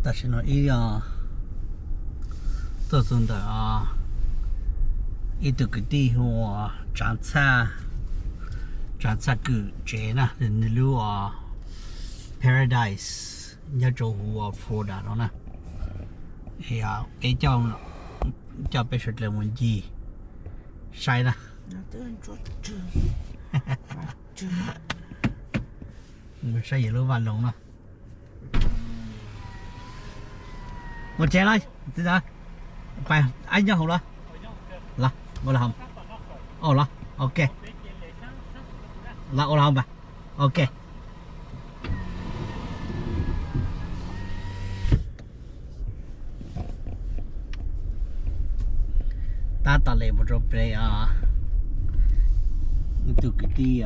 但是呢，一样，这种的啊，一这个地方啊，长菜个这呢，你路啊 ，Paradise，你做湖啊 ，Florida 咯呢，哎呀，给叫别说这问题，晒了。mình sẽ về lúa vàng luôn đó. Một chén đây, thế ra. Phải anh nhá không đó. Là, ngồi là không. Ồ là, ok. Là ồ là không bà. Ok. Ta ta lấy một chút bề à. Từ cái đi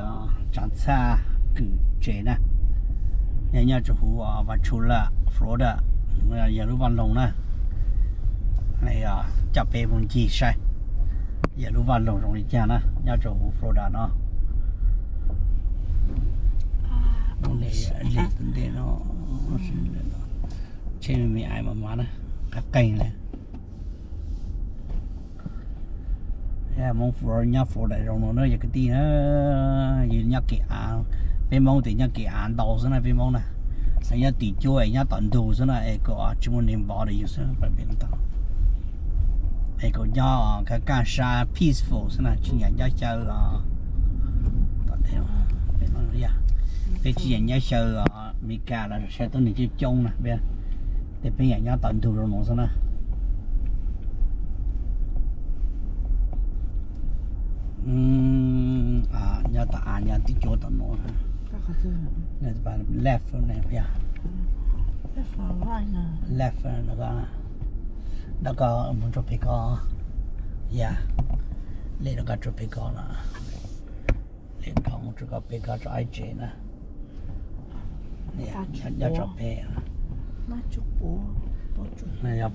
chẳng xa cứ chế nè. Nhà chủ hồ và chủ là Florida, nhà lúa văn lồng nè, này chập bê vùng gì sai, nhà lúa văn lồng trong đi cha nè, nhà chủ hồ Florida nó, này để nó, trên mình ai mà nè, các cây này, nhà mong nhà Florida trong nó giờ cái gì nữa, giờ nhà kia bên mong thì nhà kia đầu thế này bên mong này. Anh nhớ tí chuối, nhớ tận đồ thế này, có chỉ muốn niệm bảo để yêu thế này bên đó. Anh có nhớ cái sa peaceful thế này, chỉ nhớ chơi tận đây bên đó vậy. Bên chỉ nhớ chơi mình cả là sẽ tới những chung này bên, để bên nhớ tận đồ rồi nó thế này. Nhớ ta nhớ tí chuối tận nó. Này bạn left này phải left or right nè. Left nó có một chỗ bị có, yeah, lên nó có chỗ bị có là, lên có một chỗ bị có chỗ ai chế nè, yeah, nhớ chỗ bị à, má chụp bố, này là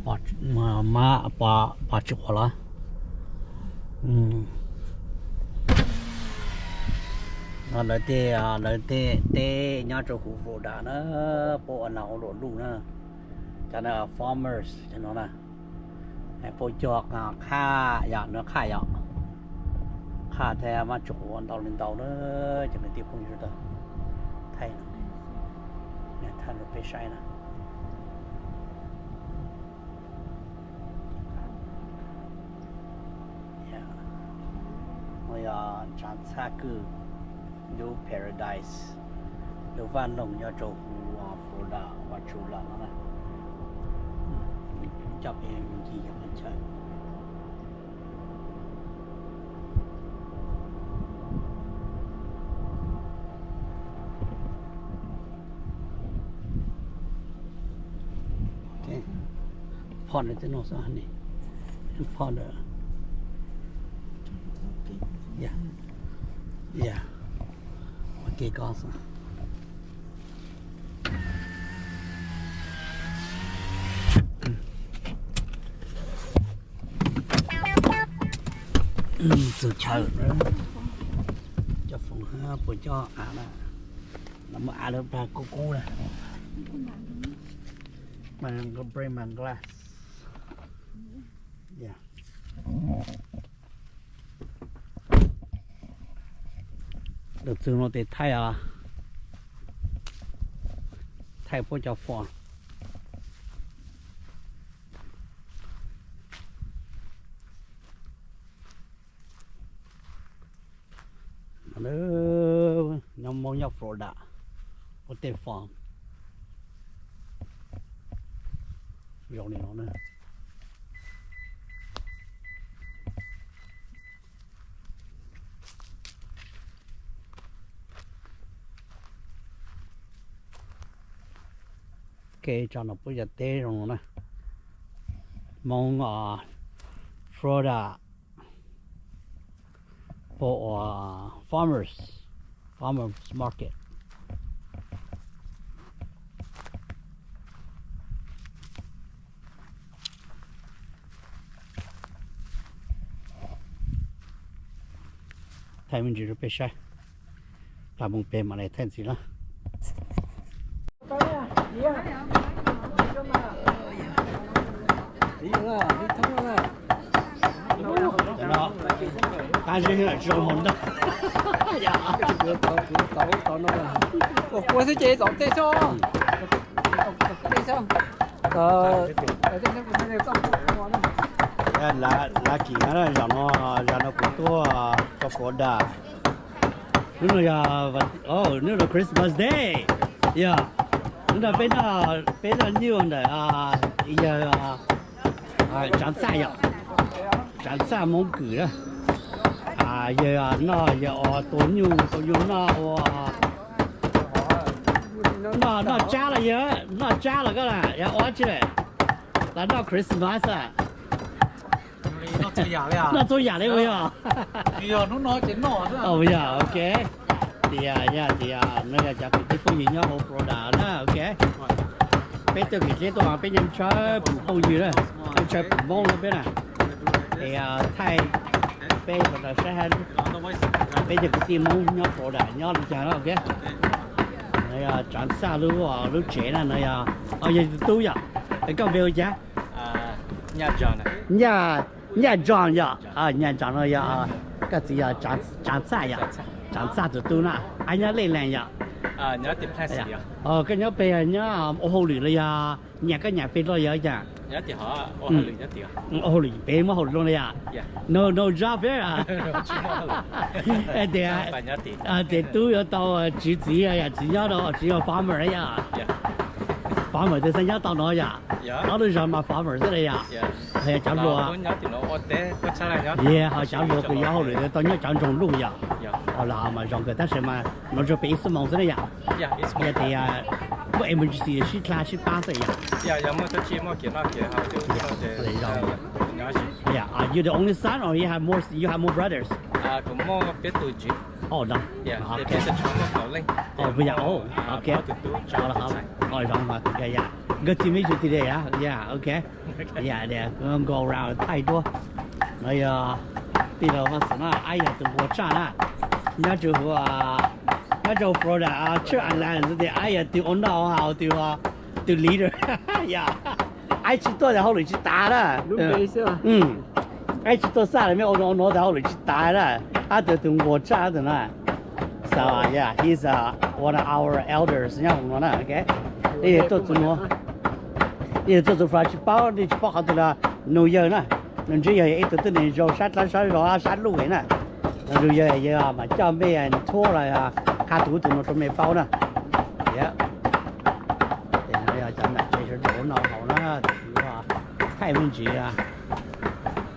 bà chụp là, lời tê nhà chỗ khu phố đã nó bộ nào đồ luôn nè, cho nên farmers cho nó nè, này bộ chọc kha dạ nó kha theo mà chỗ lên tàu nữa cho mình tiếp công việc đó, thay nè thay nó phải sai nè, bây giờ chẳng xa cứ New Paradise, New Van Long nhà chỗ Florida và chủ là nó này, chấp em gì cho mình chơi. Okay, pond này tên nó sao này, pond rồi, yeah, yeah. Cái có sao? Từ chờ nữa cho phòng ha của cho là mà được ba cô này bằng cái frame bằng glass, yeah. Được từ nó để thay bộ cho phòn nữa nhóm mong nhau Florida có tên phòn dầu này nó nữa. Okay, cho nó bây giờ tê rồi nè, mong Florida for farmers market. Thay mình chỉ được sai, làm một bề mà này thay gì đó. đó ta chỉ là trộn hồn đó我是这种这种，这种，là chỉ là nó cũng to cho cổ đà nữa là nữa là Christmas Day yeah nữa là bên là nhiều này giờ chẳng xa vậy chẳng xa mong cử đó giờ nó giờ tổ nhu nó cha là giờ nó cha là cái là giờ ở chứ là nó Christmas à nó做牙了， nó tôi giả đấy bây giờ 哎呀，侬拿钱拿是吧？ bây giờ ok thì nó là chả cái phong gì nhau một pro đà đó ok bây giờ cái chế độ bây giờ chơi bùn phong gì đó chơi bùn bông đó bên này thì thay bây giờ là sẽ hay bây giờ cái team mông nhau pro đà nhau được chưa đó ok này chọn xa lúc trẻ này giờ tôi giờ cái câu biểu giá nhà John này, nhà John ya nhà John nó ya cái gì ya chọn xa ya chọn xa từ tôi nè anh nhớ lên lên ya nhớ tìm thay gì à? cái nhớ về nhớ ô hồ lì là ya nhà cái nhà về đó ya ya nhớ tìm họ, ô hà lì nhớ tìm. ô hồ lì về mà hồ lì luôn ya no job there à Phải nhớ tìm. để tôi ở đâu chỉ ya chỉ nhớ đâu chỉ có farmer ya farmer thì sẽ nhớ tao nói ya nó được rồi mà farmer thế này ya hay chọn lúa nhớ tìm nó ô té, có sao lại nhớ? yeah họ chọn lúa cái hồ lì tao nhớ chọn trồng lúa ya họ làm mà trồng cái tất nhiên mà nó cho bị sớm mong thế này ya thì不 emergency 是他是8岁呀。有冇得知冇見到嘅後就 Yeah, you're the only son, or you have more brothers? 咁我俾對住。Oh no. Yeah, they put the trauma calling. Oh, bây giờ okay. Oh, rồi, yeah. Good to meet you today, yeah, okay. Yeah, yeah, go around 太多。哎呀，对了，我是那，哎呀，都我炸了，那就那就 Florida 吃安兰是的，哎呀，对我闹好对啊，对 leader，呀，爱吃多然后你去打了，爱吃多啥了没有？我然后你去打了，对我炸的呢。So yeah, he's one of our elders，你看我们呢 ，OK， 你做什么？你做出来去包好多了农药呢，农药也一直都能肉杀鹿尾呢，农药也嘛叫咩人拖了呀，卡肚子那都没包呢，yeah， 对那要咱们这是头脑好呢，对吧？太问题啊，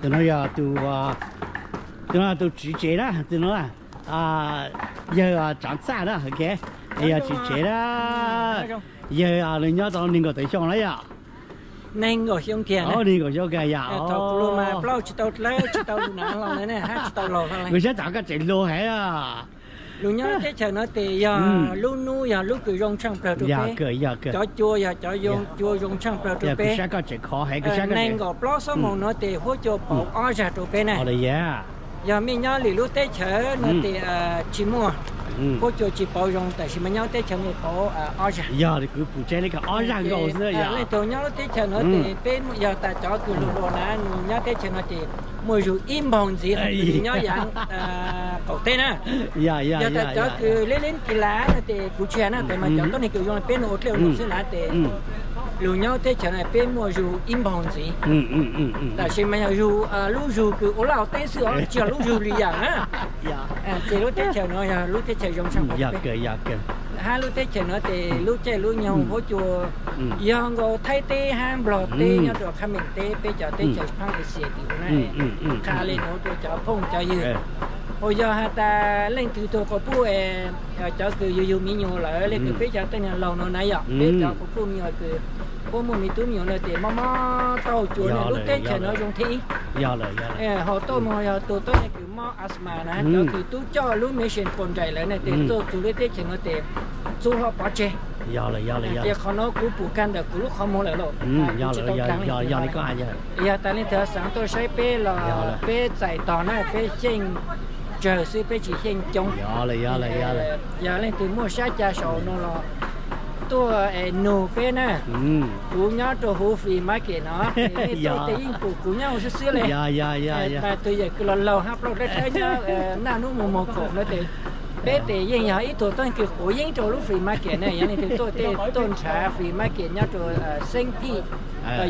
对那要都直接了，对那要长大了 ，OK， 要直接了，要人家到那个对象了呀。nên ngồi xuống kia này. Đi ngồi xuống kia ya. Tao luôn mà bao chỉ tao lấy chỉ tao nã lòng này nè, hát tao lò thôi. Người sẽ tạo cái chuyện lô hết à. Lúc nhớ cái chờ nó thì giờ lúc nu giờ lúc cứ rong sang bờ tụi bé. Cho chua giờ cho chua rong sang bờ tụi bé. Cái sẽ có chuyện khó hay cái sẽ có. Nên ngồi bao số mong nó thì hỗ trợ bảo ở ra tụi bé này. Giờ mình nhớ lúc Tết chờ nó thì chỉ mua. Hỗ trợ chỉ bảo rong tại vì mình nhớ Tết chờ người bảo ở ra. Giờ thì cứ phụ trách cái ở ra cái nữa ya. Lên tụi nhớ Tết chờ nó thì bên giờ ta cho cứ lô nè nhớ Tết chờ nó thì mua rượu im bằng gì thì nhớ dạng cậu tên á. Giờ ta cho cứ lên cái lá thì cụ chè nè tại mà cho tôi này cứ dùng bên ổ leo nó sẽ lá thì lúc nhau Tết chờ này bên mua rượu im bằng gì. Tại vì mà rượu lúc rượu cứ ổ lao Tết sữa chờ lúc rượu lì dạng á. Thì lúc Tết chờ nó lúc Tết chờ dùng sang dạ kìa hai lúc Tết chờ nó thì lúc chơi lúc nhau hỗ trợ giờ ngồi thay tê ham bò tê nhau được khai mình tê bây giờ Tết chờ phong cái xe thì này khai lên hỗ trợ cho phong cho dư hồi giờ hai ta lên từ tổ có bố cho cứ yêu mi nhiều lại lên từ bây giờ tên là lâu nó này ạ bây giờ có bố nhiều cứ bố mua mi túi nhiều này thì mama tàu chuột này lúc Tết chờ nó dùng thị họ tôi mà họ tôi này cứ mò asthma này cho cứ tôi cho lúc mấy chuyện còn chạy lại này thì tôi lúc Tết chờ nó thì chú họ bỏ chơi thì họ nó cứ bù can được cứ lúc họ mua lại rồi giờ này có ai vậy giờ ta lên thợ sáng tôi sẽ bé là bé chạy tỏ này bé trên chờ sư bé chỉ trên chống giờ lên từ mua sát cha sổ nó là tua nô pe nè ừ cú nhau cho hú phì má kể nó tôi yên cú nhau sẽ xưa này mà tôi giờ cứ lâu hấp lâu đấy nhá na nó một cổ nó thì bé thì yên nhá ít thôi tôi kiểu cố yên cho lúc phì má kể này yani thì tôi tôn trà phì má kể nhau cho sinh thi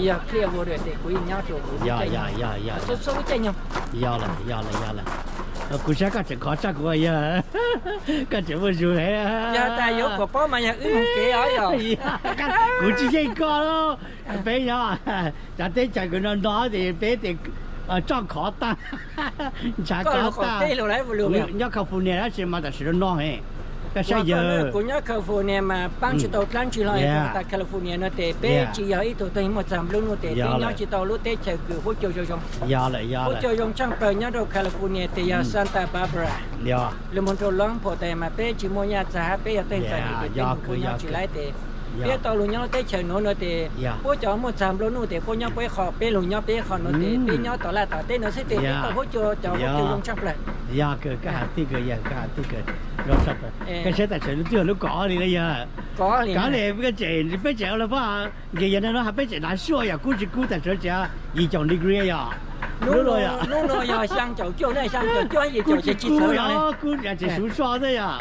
giờ clear vô rồi thì cố yên nhau cho số chạy nhau là cú sẽ các chuyện khó chắc của giờ các chuyện vừa rồi giờ ta yếu của bố mà nhà ứng kế ở rồi cú chỉ chơi co đó bé nhỏ đã tới chạy cái đó thì bé thì trong khó ta chả có ta nhớ khẩu phụ này là mà ta sử dụng nó hết cái sao giờ của nhớ California mà bang chỉ tàu lăn chỉ lại tại California nó tệ bé chỉ ở ít tuổi một trăm luôn nó tệ bé nhớ chỉ tàu lúc tết chạy cứ hỗ trợ dùng hỗ trợ dùng trong bờ nhớ đâu California thì ở Santa Barbara luôn muốn trâu lăng phổ tệ mà bé chỉ mua nhà giá bé ở tên tại thì bé nhớ chỉ lại tệ bé tàu luôn nhớ tết chạy nó tệ hỗ trợ một trăm luôn nó tệ cô nhớ bé khó bé luôn nhớ bé khó nó tệ bé nhớ tàu là tàu tết nó sẽ tệ tàu hỗ trợ dùng trong bờ cái hạt tí cái rồi sắp cái xe tài xế nó có đi đây giờ có này cái chuyện bây giờ là phải cái giờ nó bây giờ đã xua ya cú tài xế chả gì chọn degree ya lúc rồi ya sang chỗ này sang chỗ gì chỗ chỉ số rồi cú ya chỉ số xóa đấy ya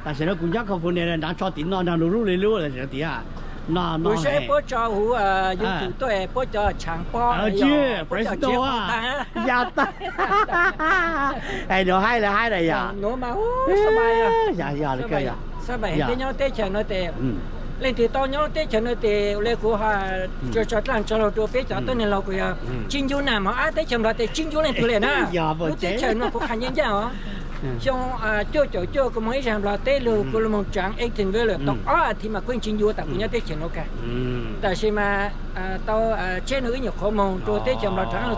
tài xế nó cũng chắc không phụ này đã cho tiền nó lúc là sẽ tiền à nó sẽ bố cho hú dùng chủ tôi bố cho chẳng bó chứ presto à ya ta nó hay là ya nó mà sao bài ya được cái ya sao bài cái nhau tết chờ nó tệ lên thì tao nhau tết chờ nó tệ lên của hà cho làm cho đồ bé cho tôi nên lâu của chinh du nào mà tết chờ nó tệ chinh du lên từ liền á lúc tết chờ nó cũng khá nhân dạng á trong cho có mấy rằng là tết lừa của một trắng ấy thì với là tao thì mà quên chinh du tại cũng nhau tết chờ nó cả tại sao mà tao trên nữa nhiều khó mong cho tết chờ nó trắng là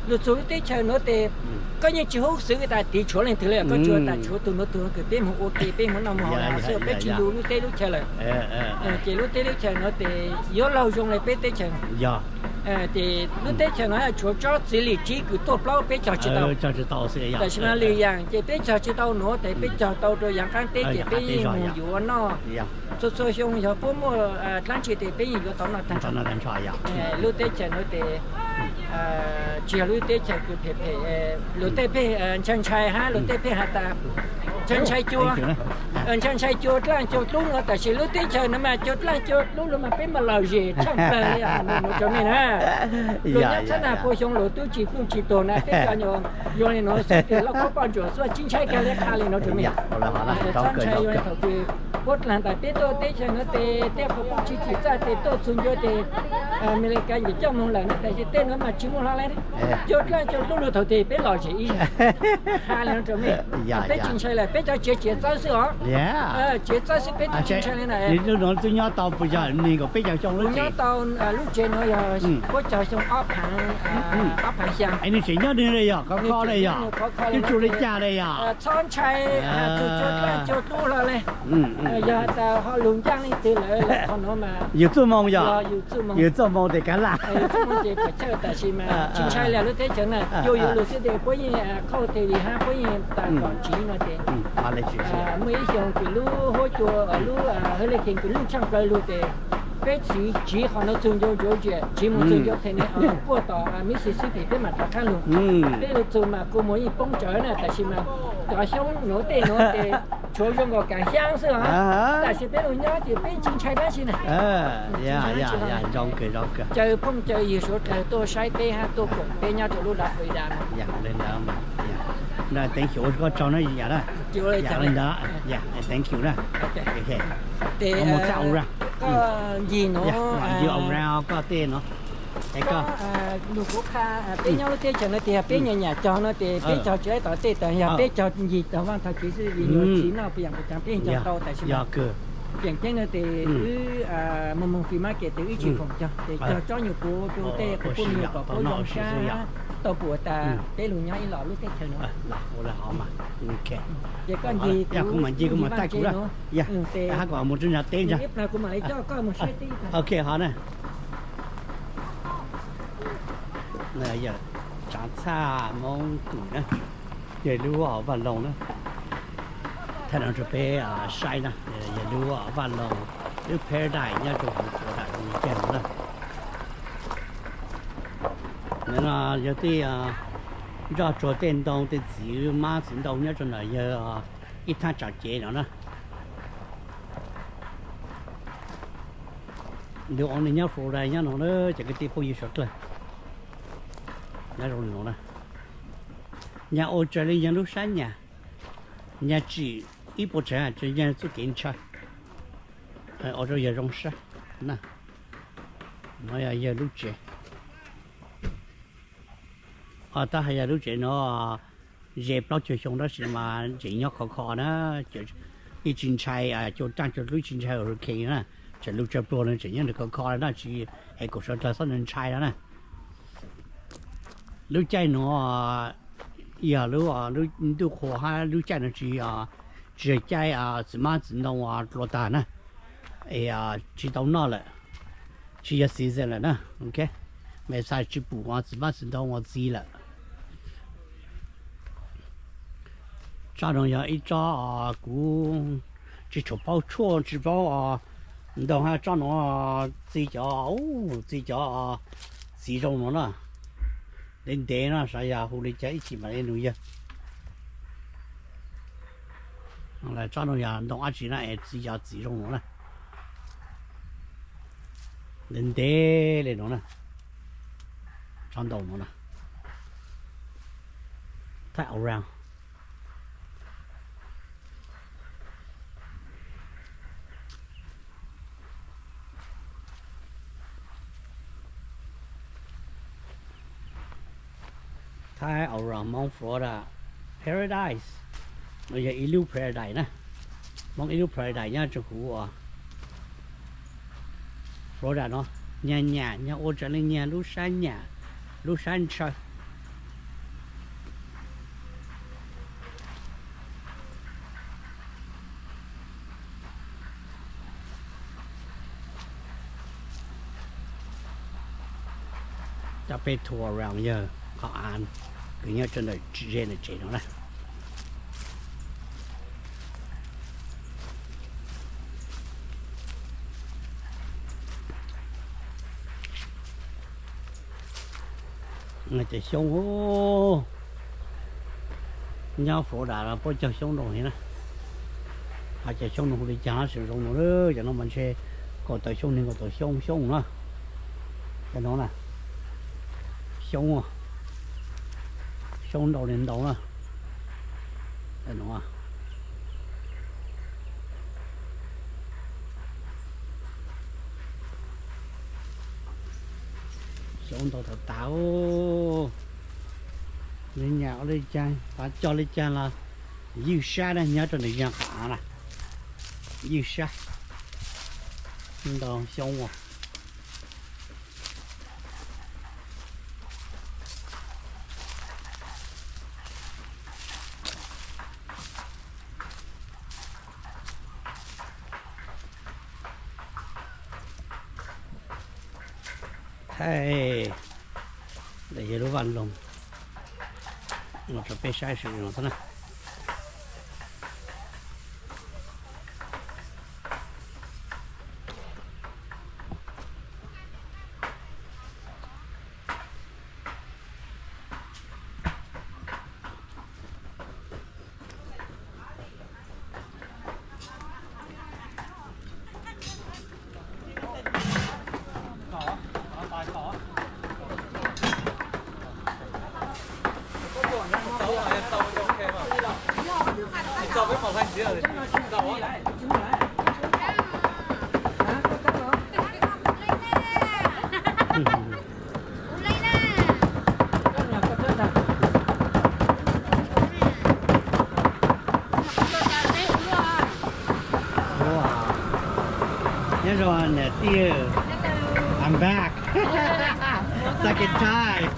từ từ tết chờ nó tệ có những chú hút xử người ta tí chỗ lên từ liền có chỗ ta chỗ từ nó từ cái bên một ok bên một nằm họ là sửa bên chinh du lúc tết lúc chờ lại chỉ lúc tết lúc chờ nó thì yếu lâu dùng lại bên tết chờ thì lúc tết chờ nó là chỗ cho xử lý chỉ cứ tốt lâu bên chờ chỉ tàu tại sao mà lì dạng chỉ bên chờ chỉ tàu nữa thì bên chờ tàu rồi dạng kháng tết chỉ bên một yếu nó số dùng giờ bố mua lăn chỉ thì bên yếu tàu nó thành lúc tết chờ nó thì chỉ lúc tết chờ cứ phê lúc tết phê chân chạy ha lúc tết phê hạt ta chân chạy chua lăn chua lúc nó tại sao lúc tết chờ nó mà chua lăn chua lúc mà bên mà làm gì chẳng phải nó cho nên ha lúc nhất chắc là bố dùng lúc tôi chỉ phun chỉ tổ này tết chờ nhau rồi này nó sẽ nó có bao nhiêu số chân chạy cái này khá là nó cho mình chân chạy rồi thằng thì bố làm tại tết tôi tết chờ nó tết bố chỉ ra tết tôi xuống cho tết mình lại cái gì trong nó là tại vì tết nó mà chỉ muốn lại đấy chốt lại chốt lúc thầu thì biết lo gì khá là nó cho mình tết chân chạy là biết cho chế giáo sư hả chế giáo sư biết chân chạy này nó tôi nhớ tàu bây giờ mình có biết cho trong lúc nhớ tàu lúc trên nó giờ có chờ xong ốp hàng sang anh chỉ nhớ đi đây có kho đây cái chủ lịch cha đây chân chạy chốt lúc là này giờ ta họ lùng trang đi từ lại còn nó mà nhiều tư mong nhiều tư mong để cả là để phải chơi tại vì mà chính sai là lúc thế chẳng này yêu lúc thế để có gì khâu thì ha có gì ta còn chỉ nó thì mấy giờ thì lúc hỗ trợ ở lúc hơi là cái lúc trong cái lúc thì cái chỉ họ nó dùng cho chỉ muốn dùng cho thế này của tàu Mississippi cái mặt ta khăn luôn cái lúc dùng mà cô mới bông trời này tại vì mà tàu xong nó thì chỗ dùng vào cả giang xưa hả tại vì bên nhớ thì bên chính sai đó xin này rong kề chơi phong chơi gì số trời tôi sai tê ha tôi cũng bên nhau chỗ lúc đặt về đàn lên đó mà là thank you có cho nó gì đó lên đó thank you đó ok thì một chậu ra có gì nó vừa ông ra có tiền nó thấy có đủ cố kha bên nhau tê chẳng nó thì bên nhà cho nó thì bên cho chơi tao tê tao nhà bên cho gì tao văn tao chỉ gì chỉ nào bây giờ chẳng bên cho tao tại sao chuyện thế này thì mong phim market thì chỉ phòng cho nhiều cô tê cô nhiều cô dòng xa tàu bùa ta tê lùn nhau lọ lúc tết chờ nữa là họ mà ok vậy con gì cũng mà tay cũng đó hát còn một nhà tên ra nào cũng mà lấy cho có một xe tí ok họ này này giờ trả xa mong tủ nữa để lưu ở vào lồng nữa thay nó cho bé sai nè để lưu ở vào lồng cái paradise nhá trong phố đại như chèn đó nên là giờ thì ra chỗ điện động thì chỉ mà điện động nhá cho này giờ ít tháng trả chế nữa nè nếu ông này nhá phố đại nhá nó chỉ cái tipo gì sốt rồi nhá rồi nó nè nhà Australia nhà lúc sáng nhà chỉ ít bộ trẻ chỉ nhà chút kiểm tra ở đây giờ rong sa nè nói giờ lúc trẻ ta hay giờ lúc trẻ nó dẹp nó chơi xong đó mà chỉ nhóc khó nó đi chiến trai cho trang cho lúc chiến trai ở kia nè chỉ lúc chơi pro nó chỉ nhóc được khó nó chỉ hay cuộc sống là sao nên trai đó nè lúc chơi nó giờ lúc khó ha lúc chơi nó chỉ chơi怎么只弄落单呢？知道那了，只要时间了呢 ，OK， 没啥去补怎么知道我自己了。这种要一扎股，只出包错，只包你等下这种自家自家自种了，连电啊啥呀，狐狸仔一起买的东西。来，这种呀，弄起来自家自种了。人得那种呢，长到了，太偶然。太偶然，Mount Florida Paradise， bây giờ ilu Paradise nè mong ilu Paradise nha cho khu Florida nó nhà ô trở lên nhà lúc sáng chơi ta phải tour around giờ họ ăn cứ nhớ trên đời trên này chỉ nó này người ta sống ô nhau phổ đà là bao giờ sống rồi nè hay là sống rồi đi chả sử dụng nó nữa cho nó mình sẽ có tới sống nên có tới sống nữa cái đó nè sống đầu đến đầu nè cái đó sống đầu thật táo lên nhà ở đây chai và cho lên chai là yêu xa đây nhớ cho này nhà cả nè yêu xa đầu sống rồi hey để giờ nó vặn lồng nó sẽ bị sai sự nó thế này so với phòng hành gì rồi giàu á nhớ rồi nè tiêu I'm back second time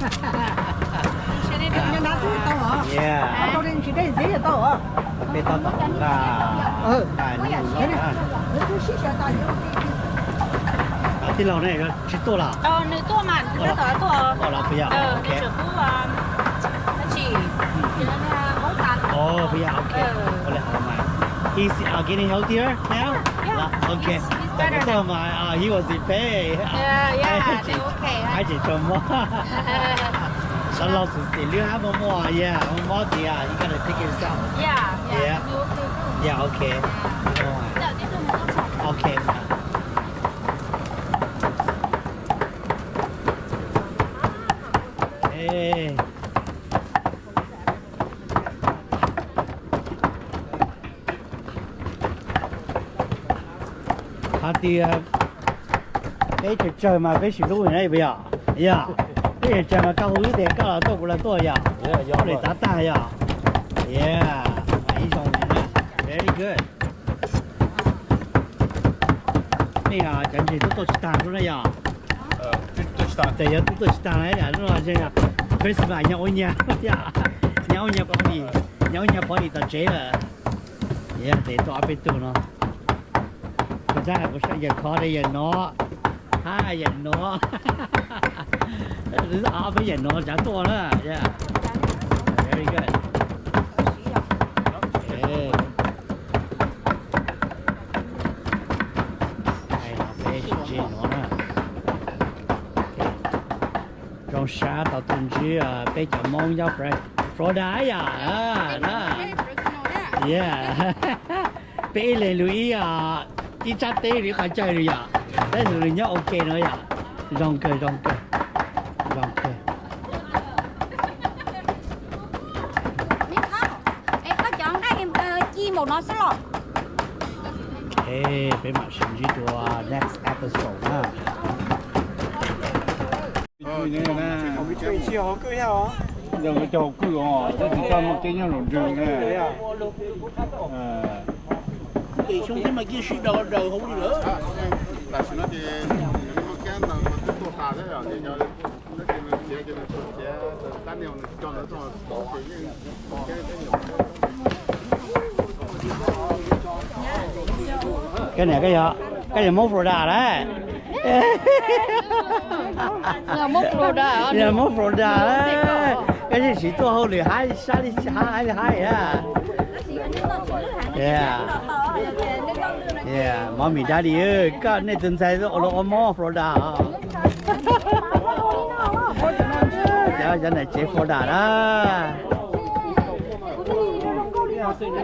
yeah tao đến chỉ đây dễ là tao à cái tao tổng là cái lẩu này chỉ to là nữ to mà chỉ to là bây giờ cái chỗ cũ nó chỉ là hấu tàn bây giờ okay có lẽ là mà he's getting healthier now yeah okay better now. He was in pay. Yeah, they're okay. I chỉ cho mua. Sao lâu sự gì lưu hả mua yeah, mua thì you gotta take it yourself. Yeah. Yeah, okay. Đợi tiếp tục một con Okay. Hey. Thì cái trời mà cái sự lúc này bây giờ, cái trời mà cao hứng thì cao là tôi cũng là tôi ya, để ta ta ya, mấy dòng này, very good. Này là chẳng chỉ tôi chỉ tàn thôi đấy ya, tại giờ tôi chỉ tàn đấy ya, nó là gì ya, Christmas nhau nhau có đi tận chế là, để tôi áp bên tôi nó. Ra cũng sẽ giờ khó đây giờ nó hai giờ nó bây giờ nó trả to nữa yeah very good đây là bé chị nó nè trong xã tàu tuần chi bé chợ mong nhau Florida đó yeah bé lên Louis đi chặt tê thì khỏi chơi rồi ạ, đấy rồi nhớ ok nữa ạ, rong cười. Em có chọn đây chi màu nó sẽ lọt. Okay, bên mặt xin chỉ đùa next episode ha. Chơi chi họ cười hả? giờ cái trò cười họ sẽ chỉ cho một cái nhau lộn trường này. Thì xong thế mà kia suy đầu không đi nữa. Tại vì nó thì nó cái nó tổ thả đấy rồi thì cho nó cái nó sẽ单điều cho nó cho cái này cái gì mốt Florida đấy. Là mốt Florida. Là mốt Florida đấy. Cái gì chỉ to hơn thì hai à. Yeah, mommy daddy ơi, cái này từng sai rồi, nó mốt Florida. Dạ này chế Florida đó.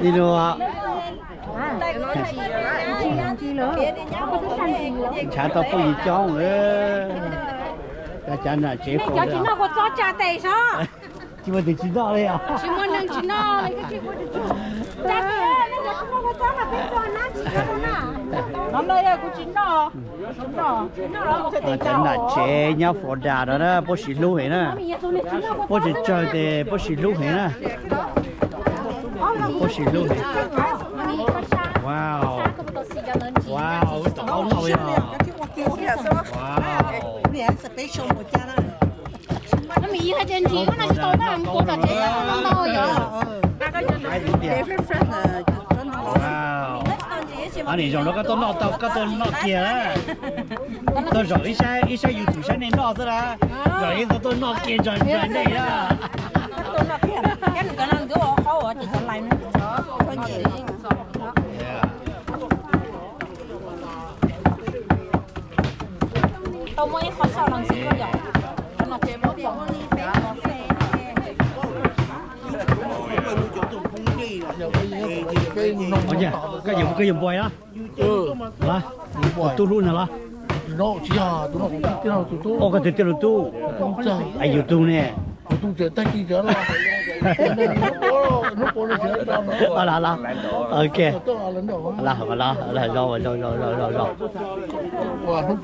Đi đâu chả tao có gì cho nữa, chả là chế Florida. Cho chị nó có cho cha tệ sao? Chị muốn được chị đó đấy à? Chị muốn nâng chị nó, cái chị muốn được cha tệ, nó có cho là bên đó nó chị nó năm nay của chính nó chả là chế nhau Florida đó đó, bố sĩ lưu hết nè, bố chỉ chơi thì bố sĩ lưu hết nè, bố sĩ lưu hết. Wow, wow, tao không nói à. Wow. nó bị hai chân chị nó tôi nó làm cô là chị nó nói rồi. Wow. Anh này rồi nó cái tôi nó kia á. Tôi rồi ít sai YouTube sẽ nên nó thôi là. Rồi tôi nó kia rồi đây đó. Tôi mới khó sao làm gì có giỏi. Nó chơi bóng giỏi. Cái dùng bòi đó. Là. Tu luôn hả? nó chỉ là tụi nó cũng biết nào tụi tôi. Ô cái tụi nó tu. Ai dùng tu nè. Tụi tôi chơi tay kia đó. Nó có nó chơi đó nó. Là. Ok. Là rồi. Và nó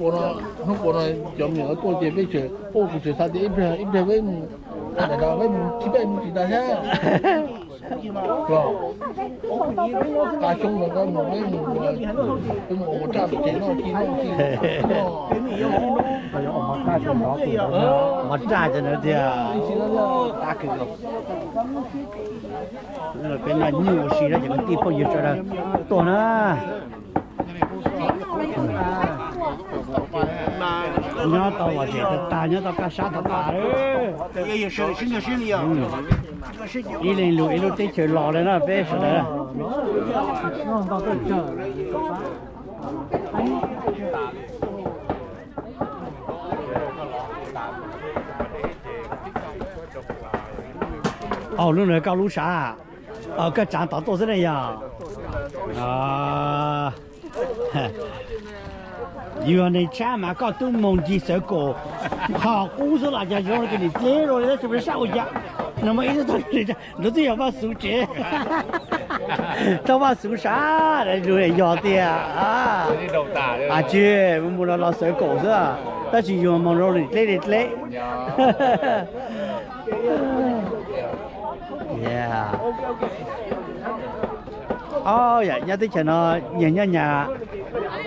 có nó chọn những tôi chơi với chơi, tôi cũng chơi sao thì em chơi với này đó với chỉ với chỉ ta nhá. Rồi. Ta chung là cái một trăm chỉ nó chỉ mặt ra cho nó thì ta cứ rồi bên này nhiều gì đó chỉ có tìm bao nhiêu cho đó to nữa nhớ tao vào chỉ ta nhớ tao cá sát tao ta đấy đi lên lùi lùi tới chơi lò đấy nó bé rồi đấy 哦，弄那搞路啥？哦，个长到多少人呀？啊，原来前面搞东蒙地这个，好，故事大家用给你接了，那是不是下午家？那么一直到这家，那都要把手机，他把手啥来就要的啊？啊，这我们老手搞是吧？但是用蒙着的来。Yeah. Oh ya, nhà tới chợ nó nhà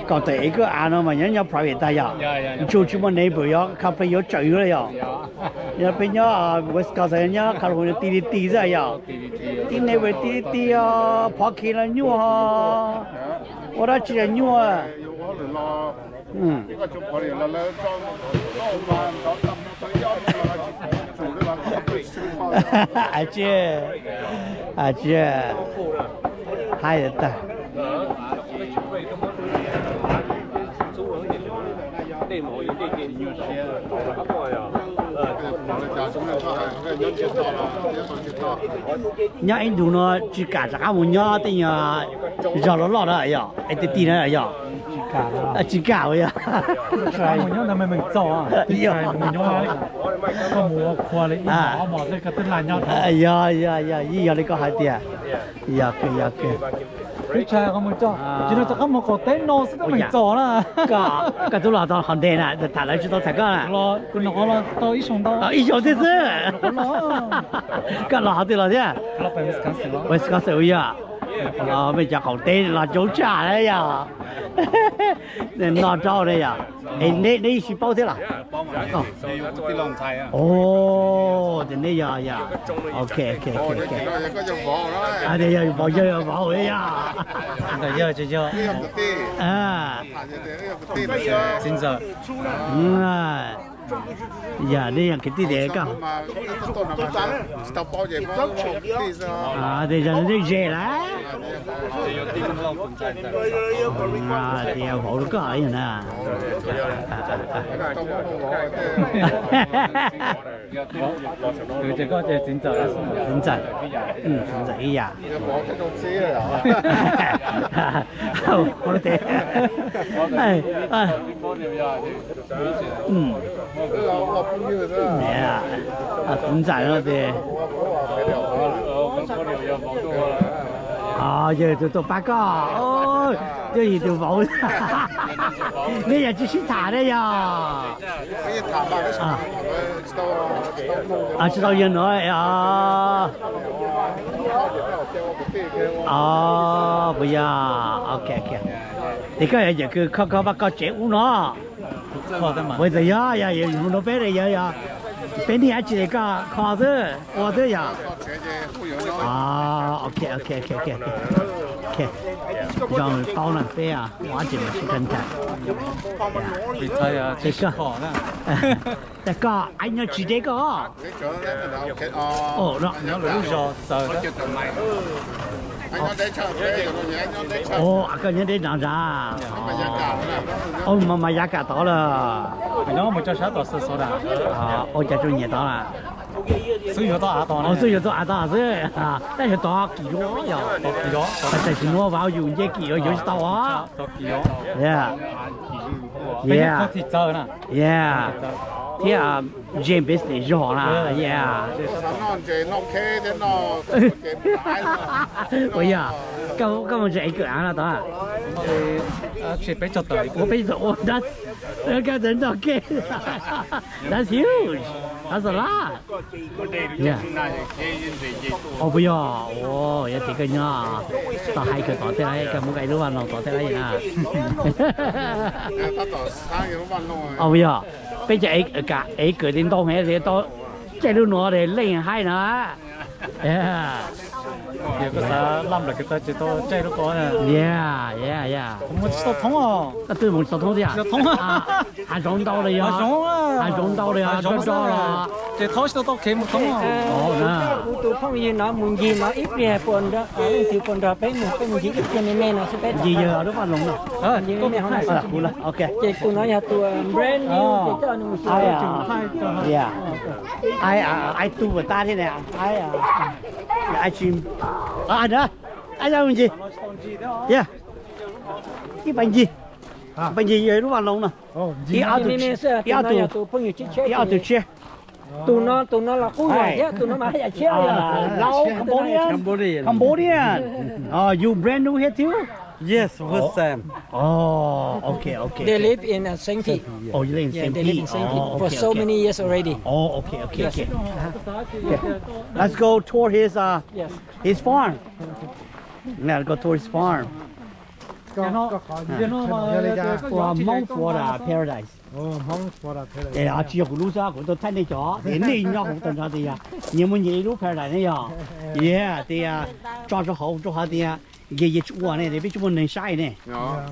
có tới cái ăn nó mà nhà private ta ya. Chú chú mình neighbor ya, khắp bây giờ chơi rồi ya. Ya bây giờ West Coast nhà khắp hồi tí rồi ya. Tí neighbor tí parking là nhiều ha. Ở đó chỉ là nhiều à. À chứ, hay thật ta. Nhà anh đủ nó chỉ cả giá một nhà thì nhà giờ nó lọt rồi à, anh tự tin rồi à. Chỉ cả rồi à. Một nhóm là mình cho à. Mình nhóm có mua khoa lấy bỏ cái tên là nhau. Dạ, đây có hai tiền. Dạ. Cái cha không mình cho. Chỉ là có một cái tên nó sẽ mình cho là. Cả chỗ là tao hoàn tiền à, thả lại cho tao thả cái này. Lo, nó là tao ít xong đâu. Ít xong thế chứ. Cái là hạt tiền là thế. Nó phải Wisconsin. Wisconsin à. Bây giờ còn tên là chỗ trả đấy à. Nó cho đây à. Đây是包的啦。哦。啲浪柴啊。哦，就呢呀。OK。ก็จะบอกแล้ว 啊，你又บอกเลย呀。就。啊。真的。呀，你yang kita dia kan. Ah, dia jangan dia je lah. Ah, dia hổ được cái gì nè. Cái có真真哎呀。我的。Yeah, cũng dài rồi thì. Giờ tụi ba có, ôi, cái gì tụi vội. Bây giờ chỉ xin thả đấy à. Chỉ tao yên nói à. Bây giờ, ok. Thì cái giờ cứ có bắt có trẻ uống nó. Bây giờ ya nó bé này ya. Bé này chỉ là cái khó chứ,我这呀。OK。让包了bé à, quá trình là chân thật. Cái cái anh nhớ chỉ cái có. Ồ đó. Ồ, cái nhân đến nào ra? Ồ, mà giá cả to là. Nó một cho sáu tờ số đã. Ồ, cho tôi nhẹ to là. Sử dụng to à to. Ồ, sử dụng to à to chứ. Đây là to kilo rồi. Kilo. Tại sao nó vào dùng cái kilo dùng to á? Kilo. Yeah. Có thịt trâu nè. Yeah. Thế à, game business rõ là. Yeah. Bây giờ, các bạn chạy cửa ăn là đó à? Chỉ bé cho tới.我被走 that's okay. That's huge. That's a lot. Yeah. 不要，要这个呢，到海去倒得来，咁冇計到運動倒得來呀。不要，俾只決定當起你多，即係都攞嚟拎閪啦。Yeah. giờ có sao làm được cái tay chỉ tôi chơi nó có nè Yeah. một số thống à Tôi muốn số thông đi à? số thống à Anh trốn đâu đi à? Anh trốn đâu đi à? Cho là chỉ thôi số tôi kiếm một thống à tụ phong gì nó muốn gì nó ít bia bồn đó thì bồn đó bé muốn gì ít cho nên nó sẽ bé gì giờ nó văn lông nè. gì mẹ hôm nay Cool. Okay. chị cô nói là tụi brand new chị cho nó một Yeah. Ai tu vào ta thế này. Ai chim. Đó. Ai làm gì? Yeah. Cái bánh gì? Bánh gì vậy nó văn lông nè. tụi phong nhiều chiếc xe Đi out to cheer. tụi nó là khu rồi chứ tụi nó mà hay chiếc Lâu Cambodian. You brand new here too? Yes, first time. Oh, okay. they live in Saint Pete. Oh, you live in Yeah, Saint they live in Pete. Saint Pete for so many years already. Oh, okay. Let's go tour his Yes. his farm. Let's go tour his farm. nó Mount Flora Paradise. Để ở chiều của lúc sau của tôi thấy này chó để đi nhau cũng tuần ra thì nhiều muốn gì lúc Paradise này à. Yeah, thì cho hậu cho họ thì cái chỗ này để biết chúng mình sai này.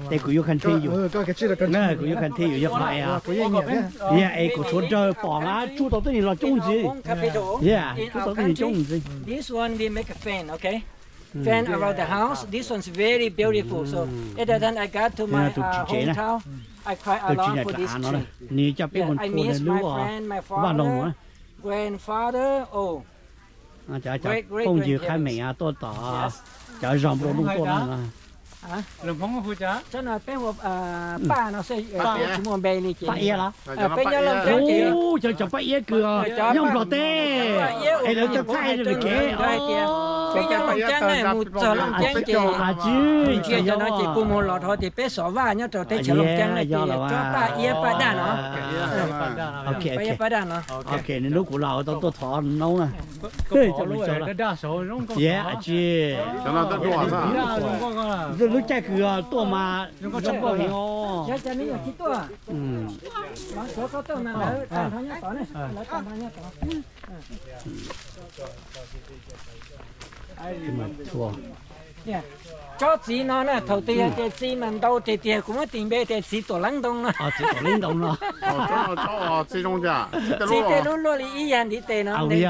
Để của yêu khăn thiอยู่nè của yêu khăn thiอยู่ยังไงอ่ะ Yeah, ai của chỗ trời bỏ á chú tao tới nhìn là trông gì. Yeah, chú tao tới nhìn trông gì. This one we make a fan, okay? Fan around the house. This one's very beautiful. So at that time I got to my hometown. I cried a lot for this tree. Ni cho biết Yeah, một I cô này miss lưu my à. friend, my Và lồng á. father, grandfather. Oh, Chả công việc khai mình à tôi tỏ. Chả rộng đồ luôn tôi là. làm phong phu chả cho nên bé một ba nó sẽ chúng mình bay đi chị. Ba ia lá. Bé nhớ làm cái chị. Ô, cho ba ia cửa. Nhông rõ tê. Ai nó cho thay được kế. Bé nhớ làm chán này, một giờ làm chán chị. À chứ. Chị cho nó chị cùng một lọt thôi thì bé xỏ va nhớ rồi té chờ làm chán này chị. Cho ba ia ba đàn nó. Ok. Ba ia ba đàn nó. Ok, nên lúc củaเราtôi thọ nấu nè. có lúa cái đa số nó có Yeah, à chứ. Cho nó rất rõ ra. Lúc chạy cửa tôi mà nó chấp vào hình ô. Cho cho nên là chỉ tôi. Nó số có tôi mà lỡ tan thôi nhá tỏ này. Lỡ tan thôi nhá tỏ. Thua. Yeah. Cho chị nó nè, thầu tiền thì chị mình đâu thì tiền cũng có tiền bê thì chị tổ lăng đông nó. Chỉ có linh động nó. cho集中者， chị tiền luôn luôn đi ý anh đi tiền nó, đi đi